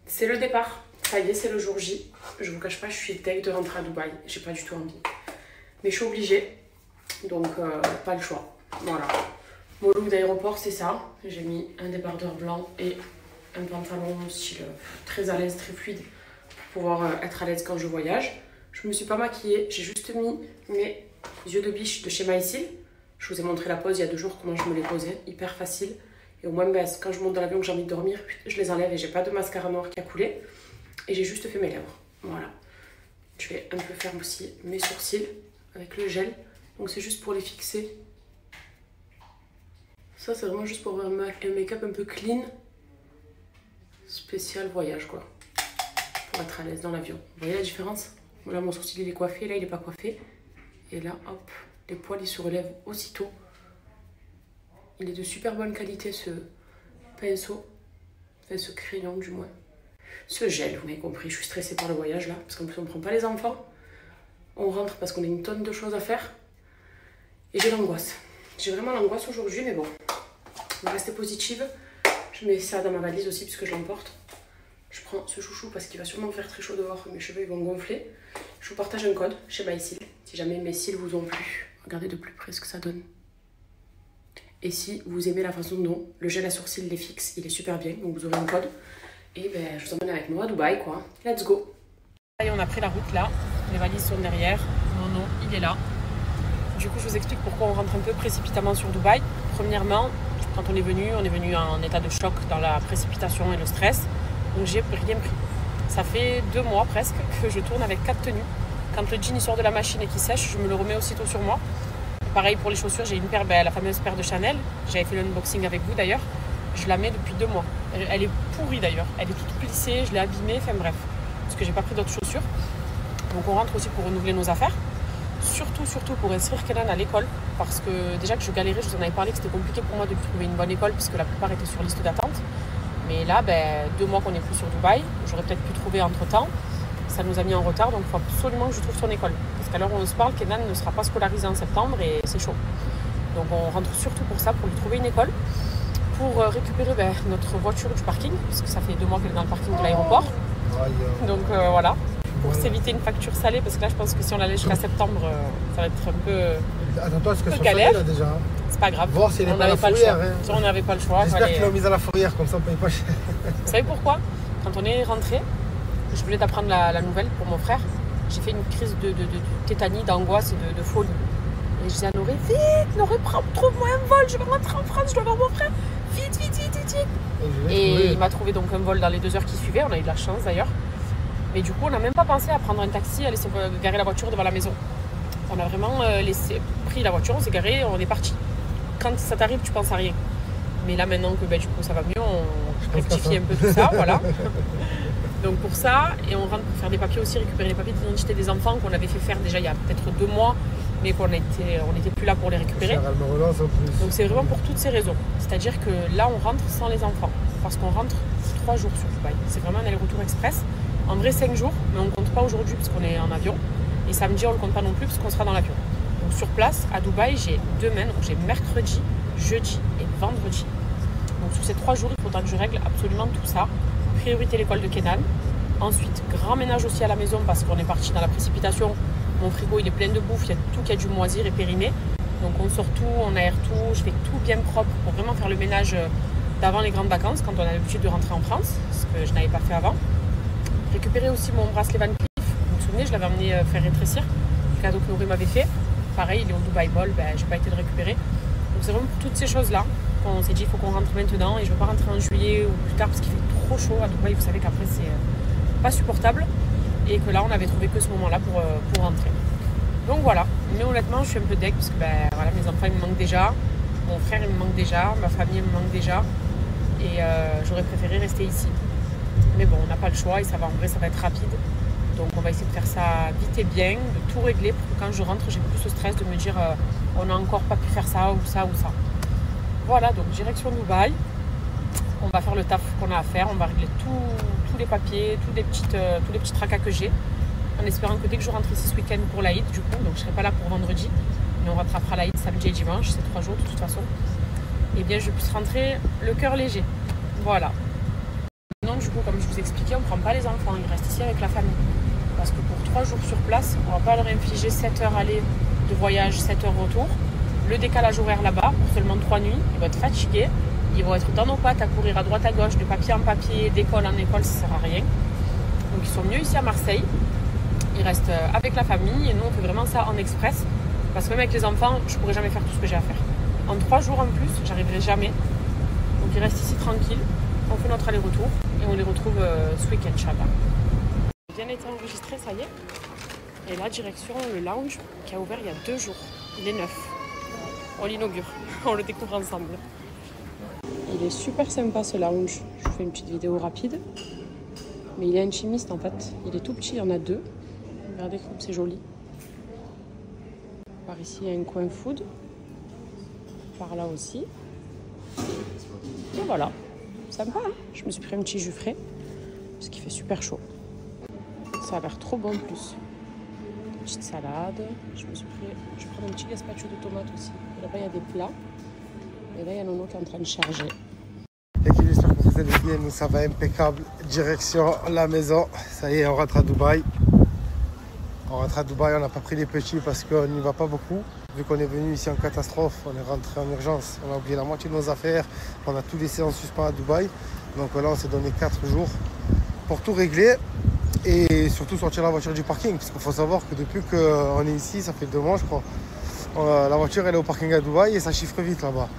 C'est le départ. Ça y est, c'est le jour J. Je vous cache pas, je suis deg de rentrer à Dubaï. J'ai pas du tout envie. Mais je suis obligée. Donc, pas le choix. Voilà. Mon look d'aéroport, c'est ça. J'ai mis un débardeur blanc et un pantalon style très à l'aise, très fluide. Pour pouvoir être à l'aise quand je voyage. Je me suis pas maquillée. J'ai juste mis mes yeux de biche de chez Maïsil. Je vous ai montré la pose il y a 2 jours, comment je me les posais. Hyper facile. Et au moins, quand je monte dans l'avion que j'ai envie de dormir, je les enlève et j'ai pas de mascara noir qui a coulé. Et j'ai juste fait mes lèvres. Voilà. Je vais un peu faire aussi mes sourcils avec le gel. Donc c'est juste pour les fixer. Ça, c'est vraiment juste pour un make-up un peu clean. Spécial voyage, quoi. Pour être à l'aise dans l'avion. Vous voyez la différence? Là, mon sourcil, il est coiffé. Là, il n'est pas coiffé. Et là, hop, les poils, ils se relèvent aussitôt. Il est de super bonne qualité, ce pinceau. Enfin, ce crayon, du moins. Ce gel, vous m'avez compris. Je suis stressée par le voyage, là. Parce qu'en plus, on ne prend pas les enfants. On rentre parce qu'on a une tonne de choses à faire. Et j'ai l'angoisse. J'ai vraiment l'angoisse aujourd'hui, mais bon. On va rester positive. Je mets ça dans ma valise aussi, puisque je l'emporte. Je prends ce chouchou parce qu'il va sûrement faire très chaud dehors. Mes cheveux, ils vont gonfler. Je vous partage un code chez Maïsil. Si jamais mes cils vous ont plu, regardez de plus près ce que ça donne. Et si vous aimez la façon dont le gel à sourcils les fixe, il est super bien. Donc vous aurez un code. Et ben, je vous emmène avec moi à Dubaï, quoi. Let's go. Et on a pris la route là. Les valises sont derrière. Mon nom, il est là. Du coup, je vous explique pourquoi on rentre un peu précipitamment sur Dubaï. Premièrement, quand on est venu en état de choc dans la précipitation et le stress. Donc j'ai rien pris. Ça fait 2 mois presque que je tourne avec 4 tenues. Quand le jean il sort de la machine et qu'il sèche, je me le remets aussitôt sur moi. Pareil pour les chaussures, j'ai une paire, la fameuse paire de Chanel. J'avais fait l'unboxing avec vous d'ailleurs. Je la mets depuis 2 mois. Elle est pourrie d'ailleurs. Elle est toute plissée, je l'ai abîmée, enfin bref. Parce que j'ai pas pris d'autres chaussures. Donc on rentre aussi pour renouveler nos affaires. Surtout pour inscrire Kenan à l'école. Parce que déjà que je galérais, je vous en avais parlé que c'était compliqué pour moi de lui trouver une bonne école puisque la plupart étaient sur liste d'attente. Mais là, 2 mois qu'on n'est plus sur Dubaï. J'aurais peut-être pu trouver entre temps. Ça nous a mis en retard, donc il faut absolument que je trouve son école. Parce qu'à l'heure où on se parle, Kenan ne sera pas scolarisé en septembre et c'est chaud. Donc on rentre surtout pour ça, pour lui trouver une école. Pour récupérer notre voiture du parking, parce que ça fait 2 mois qu'elle est dans le parking de l'aéroport. Donc voilà, pour s'éviter une facture salée, parce que là je pense que si on la laisse jusqu'à septembre, ça va être un peu, attends-toi, est-ce que peu galère. Là, déjà. C'est pas grave, voir si on n'avait pas le choix. On n'avait pas le choix. J'espère qu'ils l'ont mise à la fourrière, comme ça on paye pas cher. Vous savez pourquoi? Quand on est rentré, je venais d'apprendre la nouvelle pour mon frère. J'ai fait une crise de tétanie, d'angoisse et de folie. Et je disais à Noré, vite, Noré, trouve-moi un vol, je vais rentrer en France, je dois voir mon frère. Vite. Et il m'a trouvé donc un vol dans les 2 heures qui suivaient. On a eu de la chance d'ailleurs. Mais du coup, on n'a même pas pensé à prendre un taxi, à laisser garer la voiture devant la maison. On a vraiment pris la voiture, on s'est garé, on est parti. Quand ça t'arrive, tu penses à rien. Mais là, maintenant que du coup ça va mieux, on rectifie un peu tout ça, voilà. Donc pour ça, et on rentre pour faire des papiers aussi, récupérer les papiers d'identité des enfants qu'on avait fait faire déjà il y a peut-être 2 mois, mais on n'était plus là pour les récupérer. Donc c'est vraiment pour toutes ces raisons. C'est-à-dire que là, on rentre sans les enfants, parce qu'on rentre 3 jours sur Dubaï. C'est vraiment un aller-retour express. En vrai, 5 jours, mais on ne compte pas aujourd'hui parce qu'on est en avion. Et samedi, on ne le compte pas non plus parce qu'on sera dans l'avion. Donc sur place, à Dubaï, j'ai 2 semaines, donc j'ai mercredi, jeudi et vendredi. Donc sur ces 3 jours, il faudra que je règle absolument tout ça. Priorité l'école de Kenan. Ensuite, grand ménage aussi à la maison parce qu'on est parti dans la précipitation. Mon frigo, il est plein de bouffe, il y a tout qui a dû moisir et périmer. Donc on sort tout, on aère tout, je fais tout bien propre pour vraiment faire le ménage d'avant les grandes vacances, quand on a l'habitude de rentrer en France, ce que je n'avais pas fait avant. Récupérer aussi mon bracelet Van Cleef. Vous vous souvenez, je l'avais emmené faire rétrécir. Le cadeau que Noré m'avait fait. Pareil, il est au Dubai Ball, j'ai pas été le récupérer. Donc c'est vraiment pour toutes ces choses-là qu'on s'est dit il faut qu'on rentre maintenant. Et je ne veux pas rentrer en juillet ou plus tard parce qu'il fait trop chaud à Dubaï. Vous savez qu'après c'est pas supportable. Et que là on avait trouvé que ce moment-là pour rentrer. Donc voilà, mais honnêtement je suis un peu deg parce que voilà, mes enfants ils me manquent déjà. Mon frère il me manque déjà, ma famille me manque déjà. Et j'aurais préféré rester ici. Mais bon, on n'a pas le choix et ça va, en vrai, ça va être rapide. Donc on va essayer de faire ça vite et bien, de tout régler pour que quand je rentre, j'ai plus ce stress de me dire on n'a encore pas pu faire ça ou ça ou ça. Voilà, donc direction Dubaï. On va faire le taf qu'on a à faire, on va régler tous les papiers, tous les petits tracas que j'ai. En espérant que dès que je rentre ici ce week-end pour l'Aïd, du coup, donc je ne serai pas là pour vendredi, mais on rattrapera l'Aïd samedi et dimanche, c'est 3 jours de toute façon. Et bien je puisse rentrer le cœur léger. Voilà. Non, du coup, comme je vous expliquais, on ne prend pas les enfants, ils restent ici avec la famille. Parce que pour 3 jours sur place, on ne va pas leur infliger 7 heures aller de voyage, 7 heures retour. Le décalage horaire là-bas, pour seulement 3 nuits, ils vont être fatigués. Ils vont être dans nos pattes à courir à droite à gauche, de papier en papier, d'école en école, ça ne sert à rien. Donc ils sont mieux ici à Marseille. Ils restent avec la famille et nous on fait vraiment ça en express. Parce que même avec les enfants, je ne pourrais jamais faire tout ce que j'ai à faire. En 3 jours en plus, j'arriverai jamais. Donc ils restent ici tranquilles. On fait notre aller-retour et on les retrouve ce week-end, Inch'Allah. J'ai bien été enregistré, ça y est. Et là, direction le lounge qui a ouvert il y a 2 jours. Il est neuf. On l'inaugure. On le découvre ensemble. Il est super sympa ce lounge. Je vous fais une petite vidéo rapide. Mais il est intimiste en fait. Il est tout petit, il y en a 2. Regardez comme c'est joli. Par ici, il y a un coin food. Par là aussi. Et voilà. Sympa, hein? Je me suis pris un petit jus frais. Parce qu'il fait super chaud. Ça a l'air trop bon en plus. Une petite salade. Je vais prendre un petit gazpacho de tomates aussi. Et là-bas, il y a des plats. Et là, il y a Nono qui est en train de charger. L'équipe, j'espère que vous allez bien. Nous, ça va impeccable. Direction la maison. Ça y est, on rentre à Dubaï. On rentre à Dubaï. On n'a pas pris les petits parce qu'on n'y va pas beaucoup. Vu qu'on est venu ici en catastrophe, on est rentré en urgence. On a oublié la moitié de nos affaires. On a tout laissé en suspens à Dubaï. Donc là, on s'est donné 4 jours pour tout régler. Et surtout sortir la voiture du parking. Parce qu'il faut savoir que depuis qu'on est ici, ça fait 2 mois, je crois. La voiture, elle est au parking à Dubaï et ça chiffre vite là-bas.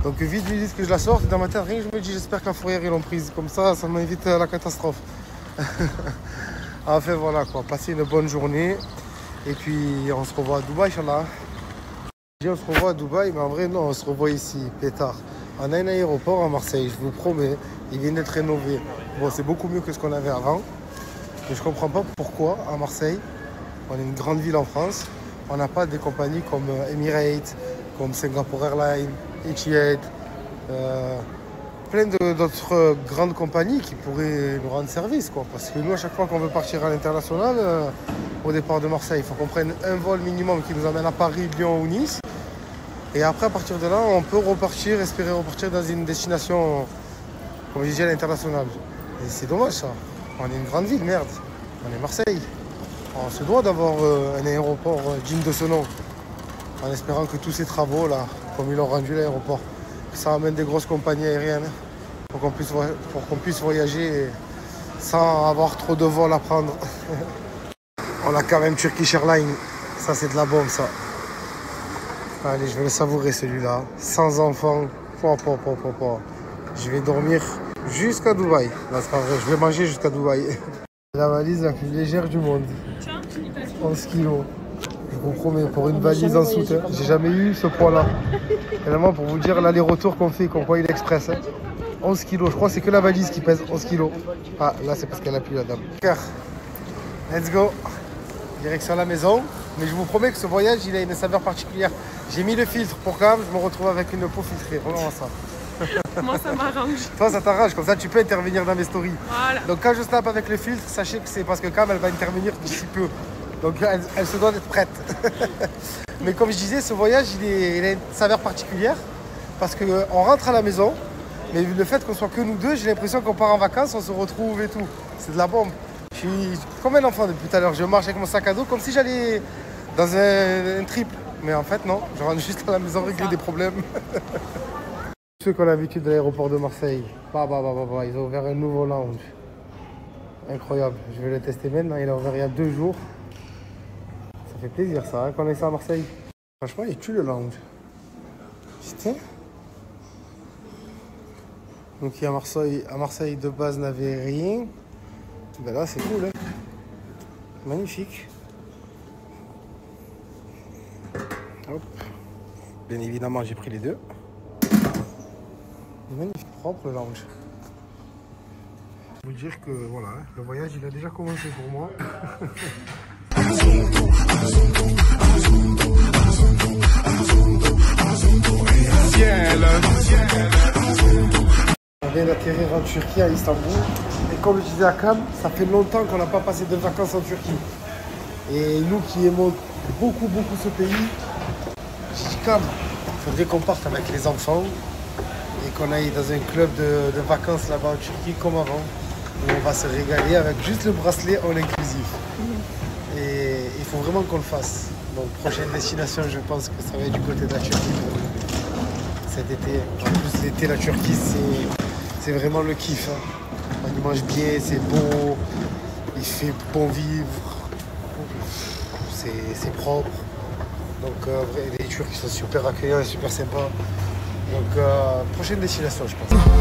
Donc vite, ils disent que je la sorte. Et dans ma tête, rien que je me dis, j'espère que la fourrière, ils l'ont prise. Comme ça m'évite la catastrophe. Enfin, voilà quoi. Passer une bonne journée. Et puis, on se revoit à Dubaï, Inch'Allah. On se revoit à Dubaï, mais en vrai, non, on se revoit ici, pétard. On a un aéroport à Marseille, je vous promets. Il vient d'être rénové. Bon, c'est beaucoup mieux que ce qu'on avait avant. Mais je comprends pas pourquoi, à Marseille, on est une grande ville en France, on n'a pas des compagnies comme Emirates, comme Singapore Airlines, Etihad, plein d'autres grandes compagnies qui pourraient nous rendre service, quoi. Parce que nous, à chaque fois qu'on veut partir à l'international, au départ de Marseille, il faut qu'on prenne un vol minimum qui nous amène à Paris, Lyon ou Nice. Et après, à partir de là, on peut repartir, espérer repartir dans une destination, comme je disais, à l'international. Et c'est dommage, ça. On est une grande ville, merde. On est Marseille. On se doit d'avoir un aéroport digne de ce nom. En espérant que tous ces travaux, là, comme ils l'ont rendu l'aéroport, ça amène des grosses compagnies aériennes pour qu'on puisse voyager sans avoir trop de vols à prendre. On a quand même Turkish Airlines. Ça, c'est de la bombe, ça. Allez, je vais le savourer, celui-là. Sans enfants. Je vais dormir jusqu'à Dubaï. Là, c'est pas vrai. Je vais manger jusqu'à Dubaï. La valise la plus légère du monde. 11 kilos. Je vous promets, pour une valise en soute, j'ai jamais eu ce poids-là. Vraiment, pour vous dire l'aller-retour qu'on fait, qu'on voit l'express. 11 kilos. Je crois que c'est que la valise qui pèse 11 kilos. Ah, là, c'est parce qu'elle a plu, la dame. Let's go. Direction la maison. Mais je vous promets que ce voyage, il a une saveur particulière. J'ai mis le filtre pour quand même, je me retrouve avec une peau filtrée. Vraiment ça. Moi, ça m'arrange. Toi, ça t'arrange. Comme ça, tu peux intervenir dans mes stories. Voilà. Donc, quand je snap avec le filtre, sachez que c'est parce que Cam, elle va intervenir d'ici peu. Donc, elle se doit d'être prête. Mais comme je disais, ce voyage, il a une saveur particulière. Parce qu'on rentre à la maison. Mais le fait qu'on soit que nous deux, j'ai l'impression qu'on part en vacances, on se retrouve et tout. C'est de la bombe. Je suis comme un enfant depuis tout à l'heure. Je marche avec mon sac à dos comme si j'allais dans un trip. Mais en fait, non. Je rentre juste à la maison régler des problèmes. Ceux qui ont l'habitude de l'aéroport de Marseille, ils ont ouvert un nouveau lounge. Incroyable. Je vais le tester maintenant. Il a ouvert il y a 2 jours. Ça fait plaisir ça, hein, qu'on ait ça à Marseille. Franchement, il tue le lounge. Putain. Donc qui à Marseille de base n'avait rien. Ben là c'est cool, hein. Magnifique. Hop. Bien évidemment j'ai pris les 2. Magnifique, propre le lounge. Je vais vous dire que voilà, hein, le voyage il a déjà commencé pour moi. On vient d'atterrir en Turquie, à Istanbul. Et comme je disais à Cam, ça fait longtemps qu'on n'a pas passé de vacances en Turquie. Et nous qui aimons beaucoup ce pays, je dis Cam, il faudrait qu'on parte avec les enfants et qu'on aille dans un club de vacances là-bas en Turquie comme avant. où on va se régaler avec juste le bracelet all inclusif. Et il faut vraiment qu'on le fasse. Donc prochaine destination, je pense que ça va être du côté de la Turquie cet été. En plus l'été, la Turquie, c'est vraiment le kiff. Hein. On y mange bien, c'est beau, il fait bon vivre, c'est propre. Donc les Turcs sont super accueillants et super sympas. Donc prochaine destination, je pense.